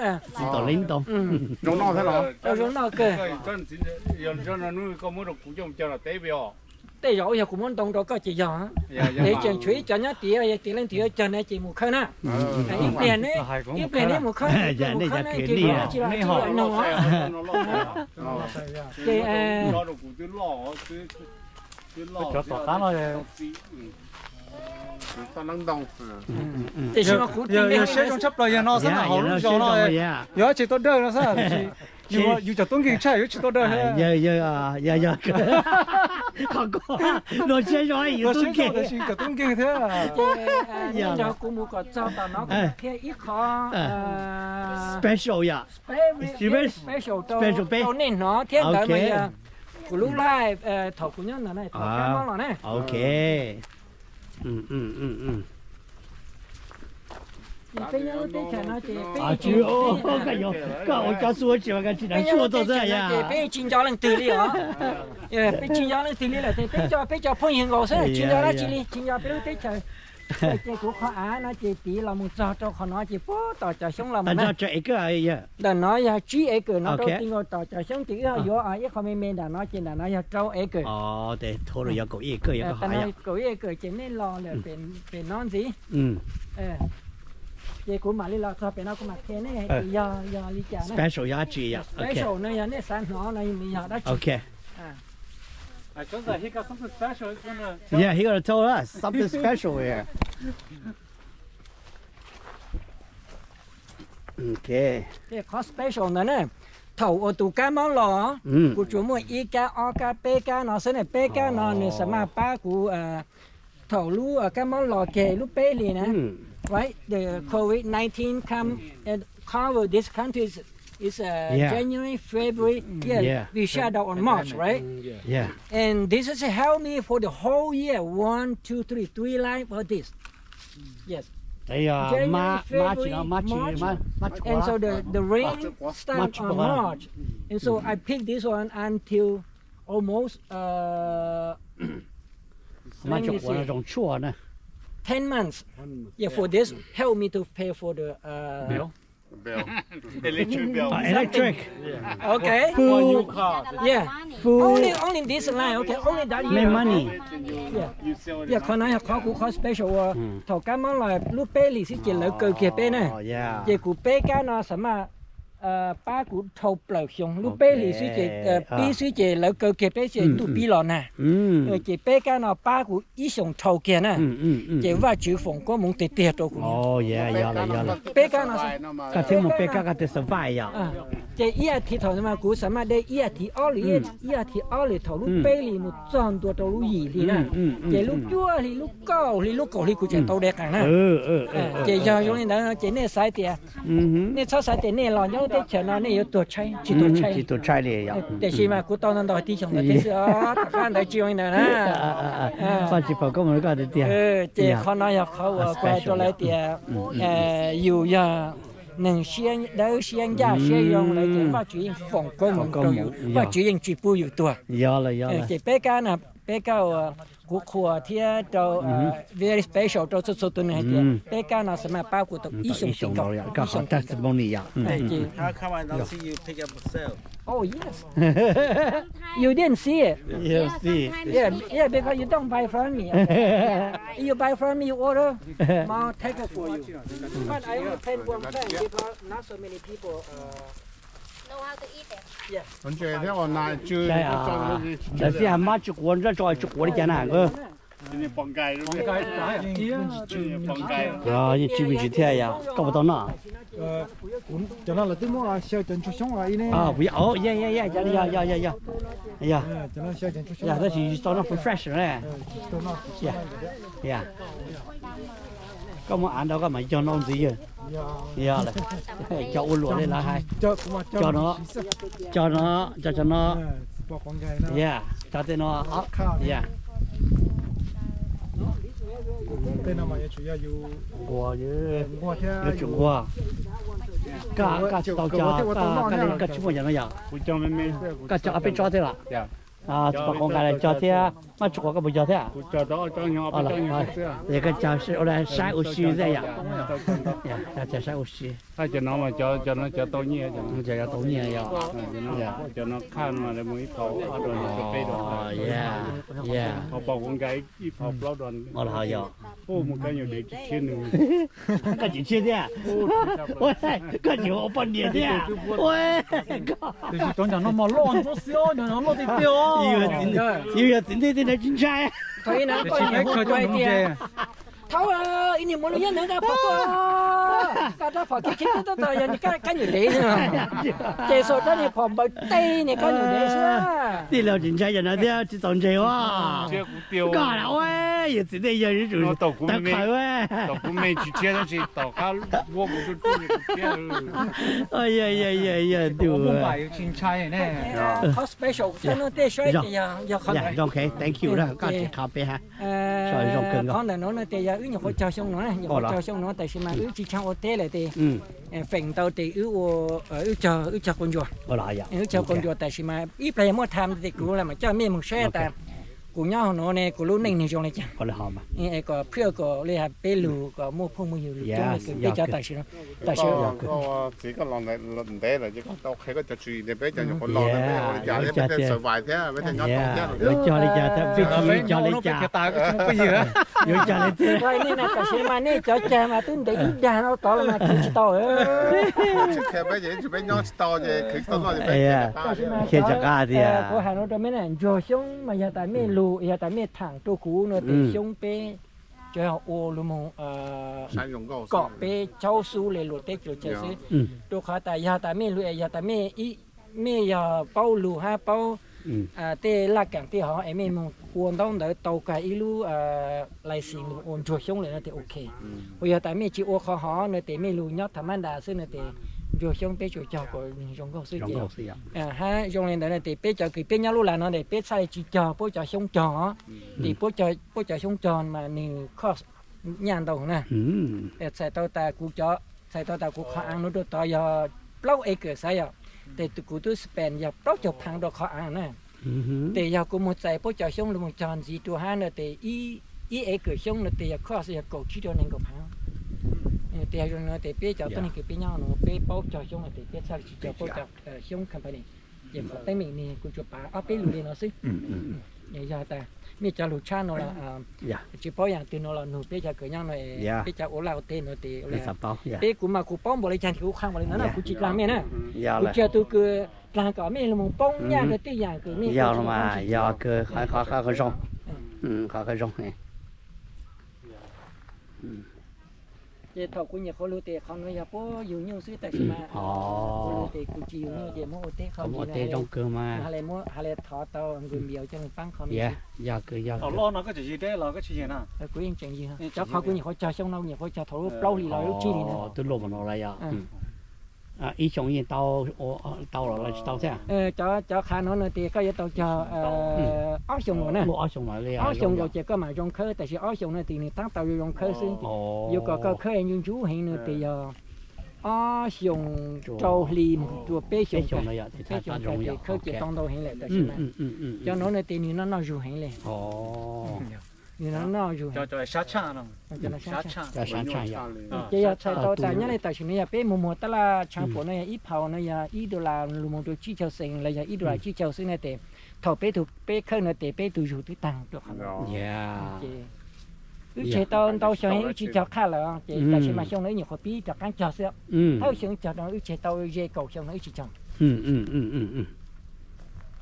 à. Chỉ có linh động. 用到才能。 Đâu giống nó cơ. cho nó nuôi có muốn được cũng trong cho là tế biểu. Tế rõ giờ cũng muốn đông đó có chị giò á. Để chuyện chuối cho nhá tía lên tía cho nên chị một khơi nè. Ít tiền đấy, ít tiền đấy một khơi. Dạ đây là chuyện đi à. Chị nổ á. Chị nó được cũng cứ lò cho tỏ tán rồi ta năng động. chị nó cũng giờ sẽ trong chấp rồi giờ nó rất là hậu lúc cho nó giờ chỉ tốt đơn nó sao dù cho tuấn kinh chạy chỉ tốt đơn giờ không có nó chơi rồi nó sẽ cho chỉ cả tuấn kinh thế à giờ cũng một cái cho tao nó cái ít khó special ya special to nên nó thiết đợi mà của lúc lại thầu của nhau là này thầu cái món này ok chứ cái gì cái cái số chỉ cái chỉ là số đó thôi ya bây chín giờ lần từ đi hả bây chín giờ lần từ đi là thì bây giờ phong hiện ngộ sẽ chín giờ là chỉ đi chín giờ bây giờ tới chị cũng khó á nó chị tí là một giờ cho họ nói chị bố tỏ cho sống làm nó chạy cái gì đàn nói là chỉ ấy cửa nó đâu tiếng ngồi tỏ cho sống tí ở vô ở không men đàn nói chị là nói là trâu ấy cửa để thôi rồi có ý cửa có hay có ý cửa chị nên lo là về non gì chị cũng mà đi lo thôi về nó cũng mặc thế này giờ đi chả này special giá trị à special này giờ này sáng nó này mình giờ đó ok I told that he got something special. Yeah, he gotta tell us something special here. Okay. Cái có special nữa nè. Thầu ở tủ cá món lò. Của chúng mình y cá, o cá, p cá nó sẽ này p cá nó này sẽ mà ba của thầu lú ở cá món lò kề lú p liền nè. Right? The COVID-19 come and cover this country. It's January, February. We shut down on March, right? Yeah. And this has helped me for the whole year. 1, 2, 3 lines for this. Yes. January, February, March, and so the rain starts on March, and so I picked this one until almost let me see, 10 months. Yeah, for this help me to pay for the Bill. Electric bill. Electric. Okay. New car. Yeah. Only this line. Okay. Only that. Make money. You sell it. Yeah, con này có special. Thầu cá món là lúc bé lì xí chỉ lợi cơ kia bé này. Oh yeah. Chỉ cụ bé cá nó什么ba cụ thầu bờ xong lúc bé lì xí chỉ bí xí chỉ lợi cơ kia bé chỉ tụ bí lòn nè. Chỉ bé cá nó ba cụ ý xong thầu kia nè. Chỉ va chịu phòng có muốn tiệt tiệt đâu cũng. Oh yeah, yeah. Bé cá nó. Cái thứ một bé cá cái survive ya. Chỉ ý thì thầu mà cụ什么đấy ý thì ở lì thầu lúc bé lì một tròn tua đầu lúc gì thì nè. Chỉ lúc chua thì lúc cầu thì cụ chỉ tàu đẹp cả nè. Chỉ giờ giống như đó chỉ nên sai tiền. Nên sao sai tiền nên lo nhau để chờ nó nênตัวใช้ chỉตัวใช้เลยya. แต่ชีมากูตอนนั้นต่อที่ชงแต่ที่ตักข้านได้จีนนะนะ sao chỉ phải có một cái gì tiền. เจเขาน้อยเขากว่าตัวไรเตียอยู่ยาหนึ่งเชียงได้เชียงยาเชียงยงเลยเจว่าจีนฝ่งก็มันตัวอยู่ว่าจีนจีปูอยู่ตัว ya了 เจเป๊กานะเป๊กากูขวที่ตัว very special ตัวสุดๆตัวนี้เจเป๊กานะสมัยป้ากูตัวอีสงสิงก็ ก็好 testimony 呀. How come I don't see you pick up a sale? Oh yes. You didn't see it. Yes, see. Yeah, because you don't buy from me. You buy from me, you order, I'll take it for you. But I only paid one time because not so many people know how to eat it. Còn chơi thế còn lại chưa Đây à. Là phía mà chụp cuốn ra trò chụp cuốn đi chả nào cơ. Ini bangkai tu. Bangkai. Rồi, như chụp mình thế ya. Có bao nào? Cho nó là tí mua siêu chân chút sống lại nè. À, bây giờ, yeah, yeah. Cho nó siêu chân chút sống. Yeah, đó chỉ cho nó fresh nè. Yeah. Có một ăn đâu có mấy cho nó gì rồi. Yeah là. Cho uốn lụa đây là hai. Cho nó. Yeah, cho nó. Yeah. Tên nào mà chủ yếuอยู่ Wow chứ. Wow thế. Nó chủ wow. Cả tàu cho cả chúng mình nhận nó Aku cuma mesti. cả cho bên cho thế là. Ya. À, chụp con cái này cho thế, mà chụp có bây giờ thế à? Aku cakap cakap yang apa cakap yang apa. Để cái cho sẽ là sai ở xí thế à? Ya, cho sai ở xí. Hai cho nó mà cho nó cho tôi nhẹ cho nó. Cho tôi nhẹ ya. Cho nó khăn mà để mới phao ở rồi nó bê đồ. Yeah. Họ bảo con gái ít phao bao đòn. Ở là ya. Ô một cái nhiều để trên nữa. Cái gì trên thế à? Ôi, cái gì ở bên địa thế à? Ôi, Thì tôi chẳng nó mà lon nó xíu, nó thì tiêu. yêu tính thế này chính xác. Thôi nó coi như một quay tiền. Tháo ini muốn yên nữa đã phá tôi. Cả đã phá cái đó tôi giờ cái nhiều đấy nữa. Chế số đó thì phá bờ tây này cái nhiều đấy nữa. Đi lâu chính xác giờ nó theo chỉ tồn chế quá. Chế cũng tiêu. Cả đâu ấy, giờ chỉ đây giờ chỉ chủ. Nó tàu cũng mê. Tàu cũng mê chỉ chế nó chỉ tàu cá vô một chút chế. Ôi ya điều. Không phải chính trai nè. Có special cho nó để xoay thì giờ không. Dạ, okay, thank you đó. Có thể cà phê ha. Con là nó thì giờ nhiều hỗ trợ xong nó này, nhiều hỗ trợ xong nó tại sao mà chỉ trong hotel này thì phèn tàu thì chờ con chuột. Chờ con chuột tại sao mà ít lại một tham thì cũng là mà cho mình một xe tại của nhau nó này của lúc này trong này chẳng. Có là họ mà. Có phía có lấy hạt bê lù có mua phong mua nhiều trong này cái cho tại sao chỉ có lòng này lần đấy là chỉ có tao khi có cho truy để bé cho những con lon này bây giờ để bé sợ vài thế bé thành nhát tao chết rồi. Cho đi cho ta cho đi cho. Ta có cái gì á? Rồi cho đi thế. Rồi nên là tại sao mà này cho cha mà tôi để ít đàn nó to là mà cứ to chứ theo bé vậy chứ bé nhát to vậy cứ to nói thì bé khi cho cả thì có hàng nó cho mấy này rồi xong mà giờ tại mấy lù giờ tại mấy thẳng tôi cũ nó để xong bé cho họ ô luôn mà cọ bé cháu su lên lụt tết rồi chơi xí tôi khá tại giờ tại mấy lù giờ tại mấy giờ bao lù ha bao tê là càng tê họ em mình cuốn đông đỡ tàu cái ilu lại xin ôn chuột xong lại nó thì ok bây giờ tại mấy chị ô khó họ nữa thì mấy lù nhót thầm ăn đà xứ nữa thì rồi xong bé chuột chào của trong câu xứ gì ha trong này nữa thì bé chào cái bé nhau luôn là nó để bé sai chỉ chào bố chào xong tròn thì bố chào xong tròn mà nè nhàn đầu nè sai tao ta cú chó sai tao ta cú khó ăn nó được tao giờ lâu ấy cửa sai giờ để tụi cú tôi spend giờ lâu chụp hàng đồ khó ăn nè để giờ cú một sai bố cho xong là một tròn gì tụi hai nữa để ý ấy cửa xong là để giờ khó sẽ cầu chỉ cho nên cầu hàng để giờ nó để bé cho tôi này cái bé nhau nó bé bố cho xong là để bé sao chỉ cho bố cho xong company giờ có tay mình nè cú chụp á bé lùi nó xí giờ ta mi cho lục cha nó là chỉ bảoอย่างtừ nó là nụ bé cho cửa nhau này bé cho ổ lao tên nó thì bé cũng mà cũng bông bỏ lại chăn cũng khang bỏ lại nó là cũng chỉ làm mẹ nè cũng chưa tôi cứ làm cả mẹ là một bông nha cái tí dạng cứ mẹ giờ mà giờ cứ khó cái rong khó cái rong này giờ thầu cũng nhiều khó lưu tiền không nói giờ bố nhiều nhiều suy tại sao mà lưu tiền cũng chịu nhiều giờ mua tiền không có tiền trong cơ mà hay là thọ tàu người biểu cho người bán không giờ cứ giờ lo nó có gì đấy lo cái chuyện nào quý anh chuyện gì hả cháu khó cũng nhiều khó cho xong đâu nhiều khó cho thầu lâu thì lâu chi thì nè tôi lột nó lại à ý chung gì tàu rồi là tàu thế cho khá nó nữa thì có gì tàu cho áo sùng rồi nè áo sùng rồi chỉ có mà trong khơi tại vì áo sùng này thì người ta tàu trong khơi xí dù có khơi nhưng chú hiện nữa thì áo sùng trâu lim chùa bê sùng cái thì khơi chỉ trong đầu hiện lại tại vì cho nó nữa thì nó dù hiện lại nó dù cho sát chăng nó sát chăng chỉ là thay tàu tại nhớ này tại vì này bé mùa ta là trang phục này ít phao này ít đồ là lùm một đồ chi châu sinh là ít đồ là chi châu sinh này thì thầu bé khơi này thì bé từ dù tới tăng được không? Chỉ tàu xong chỉ cho khá là chỉ tại vì mà xong nữa nhiều khó bí cho cán cho xíu thôi xong cho nó chỉ tàu dây cầu xong nữa chỉ chồng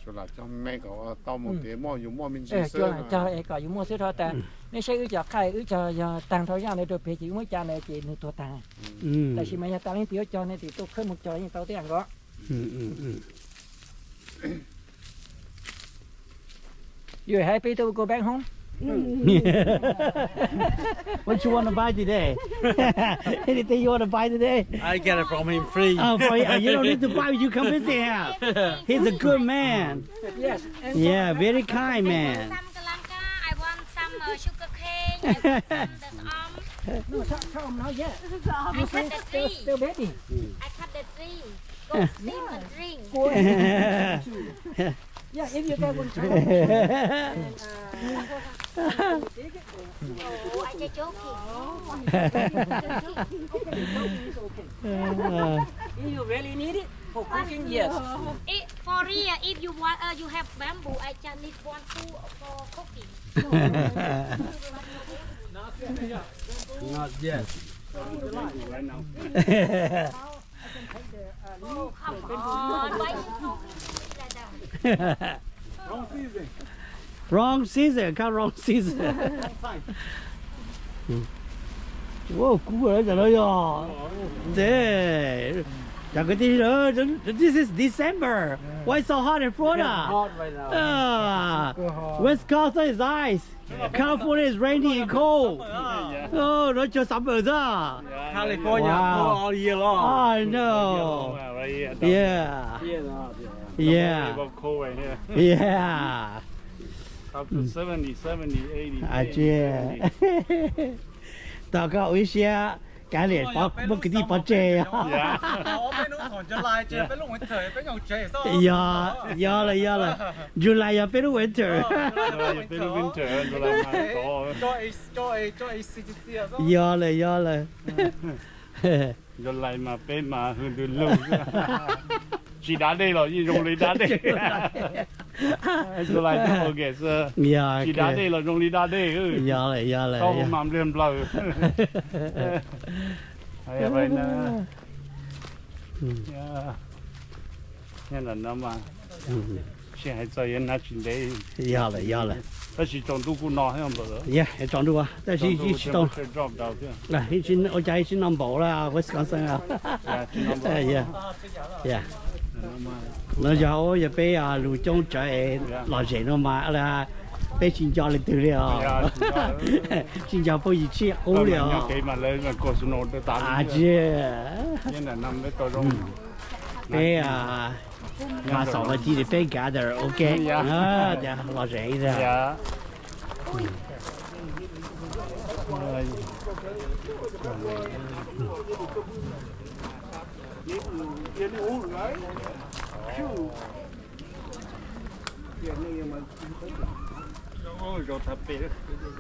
cho là cho mấy cái tàu một cái mua dùng mua mình cho là cho cái dùng mua xíu thôi ta nếu sẽ cho khai cho tăng thời gian này rồi phải chỉ mới cho này chỉ nửa tuổi tăng tại vì mà ta lên tiêu cho này thì tôi khơi một trò như tao tiếng đó you happy to go back home? What you want to buy today? Anything you want to buy today? I get it from him free. Oh, you don't need to buy. You come visit him. He's a good man. Yes. Yeah, very kind man. I want some sugar cane. I want some arm. No, some not yet. I cut the tree. Still baby. I cut the tree. Go steam and drink. Yeah, if you get one. Oh, I just joking. If you really need it for cooking, yes. For real, if you want, you have bamboo. I just need 1, 2 for cooking. Not yet. Oh, come on. Why you talking like that? Wrong season. Wrong season, come wrong season. Wow, cool đấy trời ơi. Thế. Chẳng có gì nữa. This is December. Why so hot in Florida? Hot right now. West Coast is ice. California is rainy and cold. Oh, nó cho sắm ở ra. California all year long. I know. Yeah. Yeah. Cold right here. Yeah. Up to 70, 80. À chưa. Tao có uống xe cái này có một cái gì bỏ chè à? Bên nó còn cho lại chè, bên lúc winter trời, bên nhau chè sao? Giờ là July à, bên lúc winter. Bên lúc winter, July mà có. Cho ACGC à? Giờ là. July mà bên mà hơn từ lâu. Chỉ đá đây rồi, dùng lấy đá đây. July cho ok sir. Chỉ đá đây là dùng lấy đá đây. Giờ là. Tao không làm liền lâu. Hay vậy nè. Nên là nó mà. Sẽ hay cho yên nói chuyện đấy. Giờ là. Đó chỉ trồng đu cũng nọ hay không rồi? Yeah, trồng đu à. Đó chỉ trồng. Drop đầu chứ. Là hiện trên ở trái trên Nam Bộ là Wisconsin à. Yeah. Nó giờ giờ bé à lũ trong trời lò rèn nó mà là bé xin cho lên từ rồi. Xin cho bao nhiêu chiếc cố rồi. Cái mà lên mà có số nốt để tán. À chứ. Nên là năm đấy tôi rong. Bé à mà sau cái gì thì bé gather, ok. À, dạ lò rèn ra. Dạ.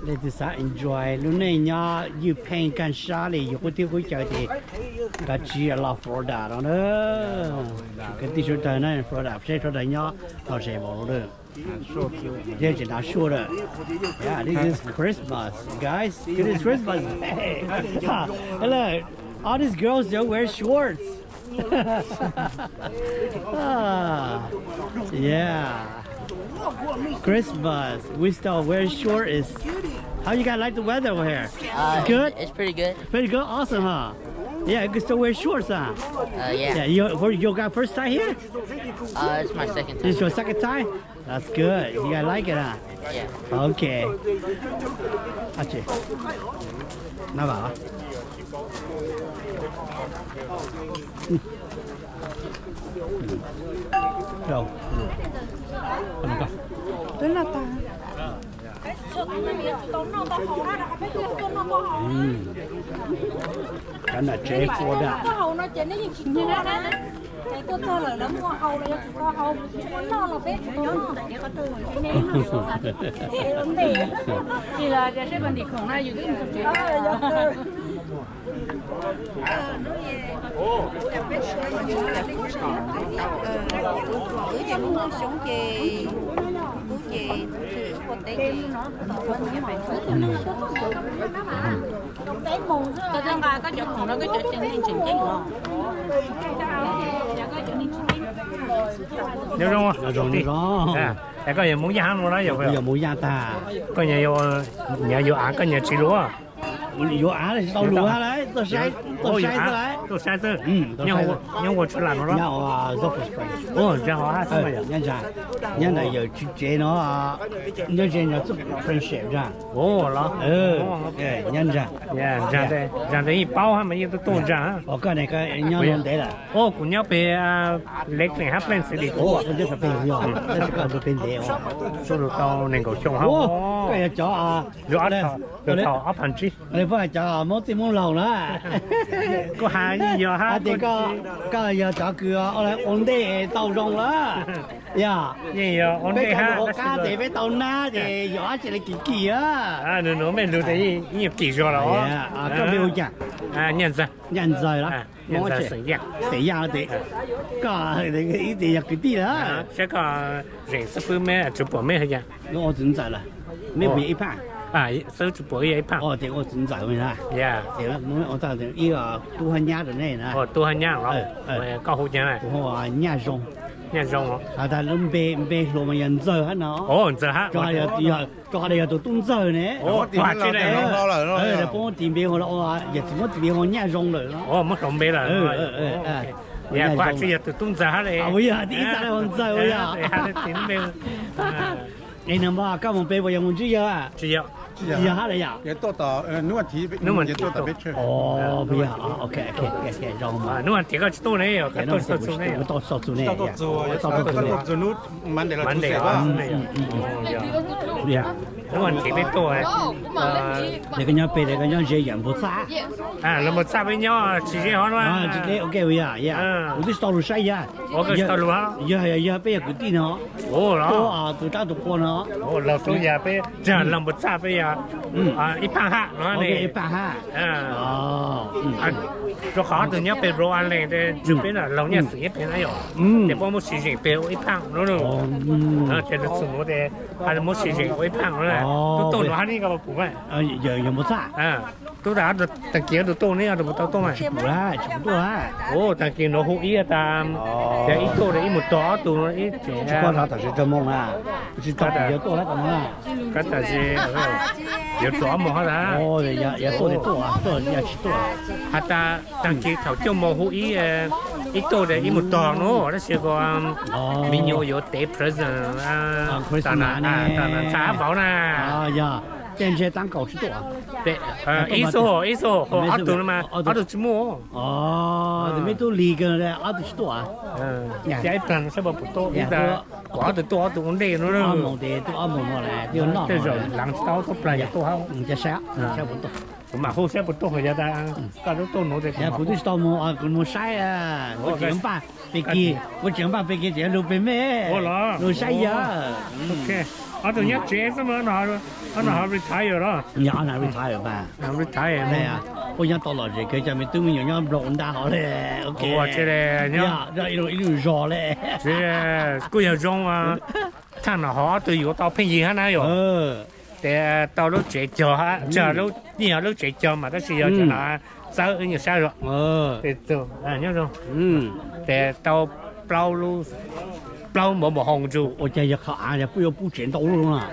Để từ sáng enjoy lúc này nhá, you paint can xa này, you có tiêu cái chơi thì cả chỉ là Florida đó nữa, cái tí số trời này Florida sẽ cho đại nhá, nó sẽ bảo được. Đây chỉ là show đó. Yeah, this is Christmas, guys. It is Christmas Day. Hello, all these girls don't wear shorts. Yeah. Christmas. We still wear short. Is how you guys like the weather over here? It's good. It's pretty good. Pretty good. Awesome, huh? Yeah, you can still wear shorts, huh? Yeah. Yeah. You got first time here? It's my second time. This is your second time? That's good. You guys like it, huh? Yeah. Okay. Achi. Nào bảo. Đâu? Tên là ta. Cái là chế phô đã. Có hầu nó chế nó như thế này. Cái cô cho là mua hầu là có hầu nó là bé nó tại có từ thì là cái vấn đềของnàyอยู่ที่ตรงนี้cái thứ ba có chỗของnó có chỗ chân nên chỉnh cái ngõ nhớ không? Rồi đó. À, có nhà muốn giá luôn đó giờ phải. Giờ muốn giá ta. Có nhà vô ăn có nhà chỉ lúa. Vô á thì tao lúa đấy, tao sai đấy. Tôi sai tư. Nhưng mà chưa làm nó đó. Nhau giúp. Ồ, ra họ hát sao vậy? Nhân này giờ chế nó nhân chế nó giúp friendship ra. Ồ, đó. Nhân ra. Yeah, ra đây bao ha mà như tôi tôn ra. Cái này cái nhau luôn đấy là. Ồ, cũng nhau về leg này hát lên sẽ đi. Ồ, tôi rất là bên nhau. Rất là bên đấy. Số lượng tao nên có chung ha. Ồ, cái chó rồi thọ ấp hành chi. Đây phải chó mất thì muốn lâu nữa. Có hai gì giờ ha? Thì có giờ chó cửa ở đây ổn định tàu rong đó. Yeah. Gì giờ ổn định ha? Cá thì phải tàu na thì gió chỉ là kỳ á. À, nó mới lưu đấy nghiệp chỉ rồi đó. Yeah, có biểu chẳng. À, nhận ra đó. Nhận ra sử dụng. Sử dụng thì có cái ý thì cái tí đó. Sẽ có rỉnh sắp phương mẹ chụp bộ mẹ hay gì? Nó真在了，没有一半。啊，手指播也一盘。哦，这我真在问他。呀，这个我到这一个都很伢的那呢。哦，都很伢了。我搞好点嘞。我伢中。伢中哦。啊，他拢别罗么人走哈喏。哦，走哈。抓的要都动走呢。哦，抓起来。哎，帮我点别我了，我也怎么点我伢中了。哦，没准备了。呀，挂起也都动走哈嘞。啊，喂呀，第一次来我走呀。点没有。你能把干嘛背我用只要啊？只要。要下来呀？也多到努问题，也多到别去。哦，不要啊 ，OK，让我们。努问题个多呢哟，多少做呢哟？多少做呢？多做努蛮得了，蛮得啊，呀，努问题别多哎。那个人背那个人是人不差。啊，那么差别鸟直接好了。啊，直接 OK 呀呀。我这道路晒呀。我个道路哈。呀，背个地呢。哦，了。多啊，都大都过呢。哦，老多呀背，这样那么差别呀。啊，一半哈，然后呢，一半哈，哦，做好的要被罗安嘞的，这边的老年事业边还有，得帮我实行被一半，然后，这个什么的，还是没实行一半了，都到哪里个不管，人不差，都打都当街都到那都不到到嘛，不啦，全部啦，哦，当街老虎一当，这一到的一木多多一这，光他都是这么啦，是到底要多还多啦，搿但是。有做么好啦？哦，也多得多啊，多也吃多。还打当街头就模糊一多的一木多喏，那些个民谣有带 present 啊，当然茶包啦。啊呀，现在当狗吃多啊。对，一说，阿多了嘛，阿多吃么？哦，这边都离个嘞，阿多吃多啊。这一plan是不多，一个瓜的多多累了咯。阿毛的都阿毛毛嘞，就闹。这种人知道都 plan 也多好。这少不多。mà hồ sơ một tổ hồi ra ta cả đó tổ nó thì ya phụ tao mua sai à我讲吧飞机我讲吧飞机只路边咩路sai呀 ok ở tụi nhắc trẻ mà nó retire rồi nhà nào retire ba retire này à我想到了这个咱们对面有老大好嘞 ok 我这嘞呀这一路绕嘞这个要用啊看了好对有到便宜还哪有để tao lúc chạy chờ ha chờ lúc nhiều lúc chạy chờ mà đó chỉ giờ cho nó sao như sao rồi để chờ nhớ rồi để tao bao một hồng chú 我这要靠啊也不要不捡到了啦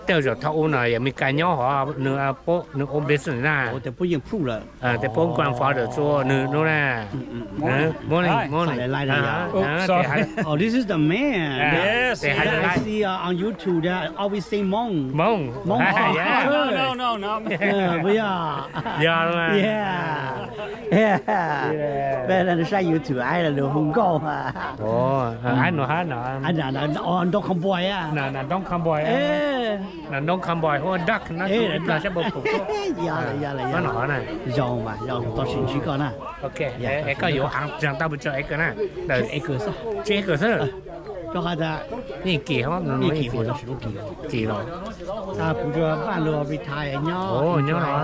tiêu rồi thâu này也没干nhau họ nữa nữa ôm biết rồi na 我得不用铺了 để bông quan phá được cho nữa nè morning lại oh this is the man yes I see on YouTube that always say mong no 不要 yeah 别人晒 YouTube 爱了都很高嘛 anh anh don't come boy à nè don't come boy là don't come boy hoặc duck nó là sẽ bộc phục nó nọ này rồi mà rồi tao xin chỉ con à ok cái có yếu ăn chẳng tao bị chơi cái này đời cái cơ sở chơi cơ sở cho hai taนี่กี่เขานี่กี่คนแล้วกี่rồi ta cũng cho bạn lo retire nhau nhau rồi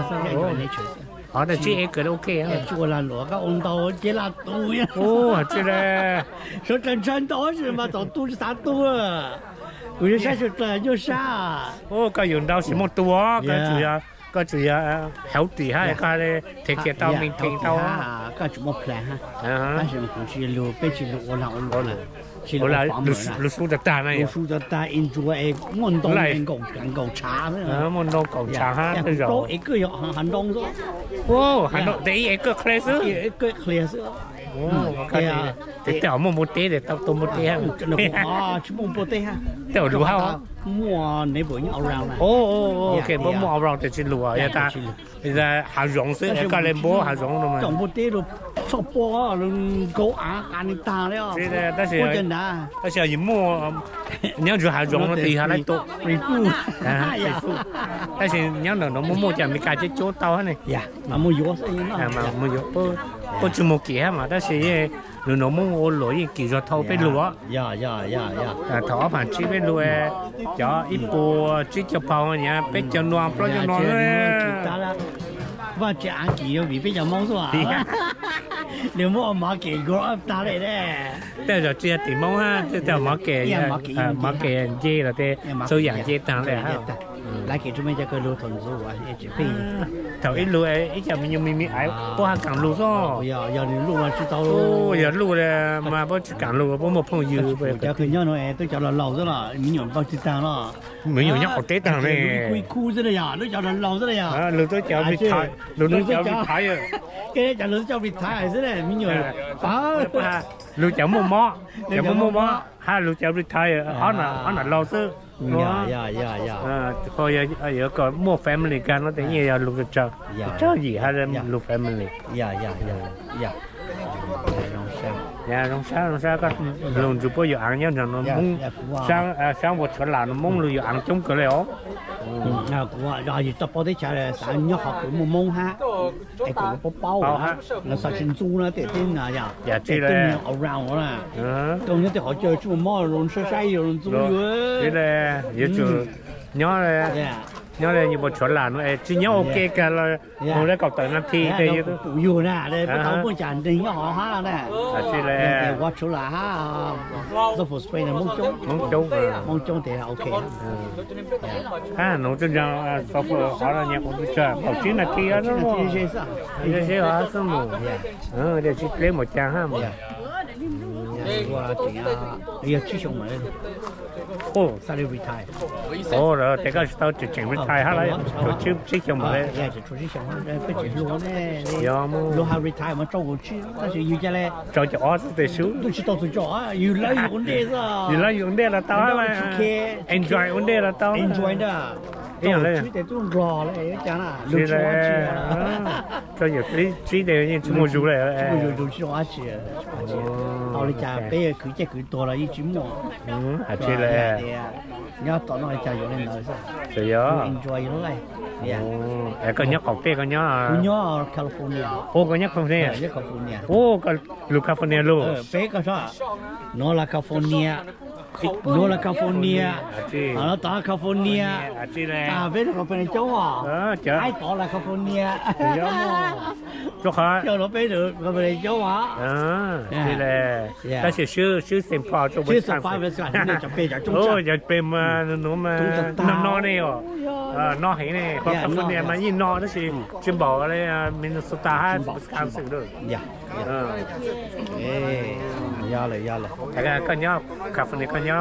họ là chơi cái ok á chùa là lúa các ông tàu chỉ là tu nhá chơi là số chân đó chứ mà tàu tu sao tu à người ta sẽ là như sao cái dùng đâu chỉ một tua cái chủ yếu healthy ha cái thể hiện tao mình thấy tao cái chủ một plan ha cái gì cũng chỉ lúa bây giờ lúa là lúa số đặc tả này lúa số đặc tả enjoy món đông càng cầu trà nữa món đông cầu trà ha cái rồi cái hành đông rồi hành đông đấy cái clear chứ cái clear chứ để tao mua một té để tao tôm một té ha chứ một té ha tao lúa ha mua nấy bữa những around này ok bữa mua around thì chỉ lúa vậy ta bây giờ hạ rộng xứ cái lên bố hạ rộng rồi mà trồng một té rồi sắp bó rồi cố ăn ta đấy thế đó là gì mua nhớ rồi hạ rộng nó thì hạ lại tốt đó là nhớ là nó mua cho mình cái chết chỗ tao hết này mà mua vô mà mua vô có chỉ một kia mà đó là nó mua lúa kỳ rồi thâu bên lúa thỏ phản chi bên lúa cho ít bùa chỉ cho bao nhá bên cho non bao cho non và trả kỳ vì bây giờ mong rồi nếu mua mà kỳ grow up ta đây đấy bây giờ chia thì mong ha bây mà kỳ gì là thế số dạng gì tăng đấy ha lại kỳ chúng mìnhจะเคยรู้ทนสู้อ่ะไอ้ปี thầu ít lúa ít giờ mình ai bao hàng càng lúa rồi giờ nên lúa mà chỉ tao giờ lúa là mà bao càng lúa bao một phong dư bây giờคือnhau nói tôi cho là lâu rồi là mình nhổn bao chỉ tăng đó mình nhổn nhóc tết tăng này quy khu thế này à nó cho là lâu thế này à lúa tôi cho bị thái lúa cho bị thái rồi cái cho lúa cho bị thái thế này mình nhổn lúa cho mua mó ha lúa cho bị thái rồi nó là lâu chứ thôi giờ có mua family can nó tiếng gì lục cho gì hay là lục family không sao có luôn chụp bây giờ ăn nhau nó muốn sáng một chỗ là nó muốn lưu ăn chung cái này rồi thì tập bao đấy trả là sáng nhớ học cũng mong ha cái cũng bao là sao chân du nó để tên là chỉ là around đó là trong những cái họ chơi chung mò luôn sai luôn du thế là giờ nhớ là như một chỗ là nó chỉ nhớ ok cả là một cái cầu tận năm thi thì như tụ dù nè đây bắt đầu muốn chán thì nhớ họ ha nè chỉ là qua chỗ là ha do for Spain là mong trông thì là ok ha nó chân ra sau đó họ là nhà cũng chơi cầu chín là kia đó đúng không thế họ xong rồi để chỉ lấy một trang ha giờ chỉ xong rồi sao đi retire rồi thế cái tao chỉ chỉnh retire ha lại cho chỉ xong rồi chỉ xong rồi cái chuyện luôn nè luôn ha retire mà trâu chỉ ta chỉ yêu cho lên trâu chó thì xuống tôi chỉ tao tôi chó yêu lấy vấn đề sao yêu lấy vấn đề là tao mà enjoy vấn đề là tao enjoy đó cái nào đây? Chỉ để tôi rò lại chả là Chỉ lục xóa là chìa. cho nhiều chỉ để những chú mua rú này. Lục xóa chìa. Tao đi chả bây giờ cứ chạy cứ to là ít chú mua. Chỉ là nhớ tao nói chả dùng lên nói sao. chỉ đó. Enjoy nó này. Cái nhóc học cái nhóc. Nhớ California. Ô cái nhóc California. Nhớ California. Ô cái lục California luôn. Bé cái sao? Nó là California. Nó là California. Nó tao California. Chỉ là. À bé nó bên châu à. Chả. Ai tao là California. Cho khó. Cho nó bé được nó bên châu à. Chỉ là. Đó làชื่อ simple choชื่อสปายเป็นการที่จะเป็นจาก中 โอ้ 国 จะเป็นมาหนูมาน้องนี่อ๋อนอเห็นนี่ก็คนเนี่ยมายินนอนั่นสิจิมบอกอะไรมินสตาร์สการสื่อด้วย อย่าเอ๊ะยาเลย แต่ก็ย่อคาเฟ่นี่ก็ย่อ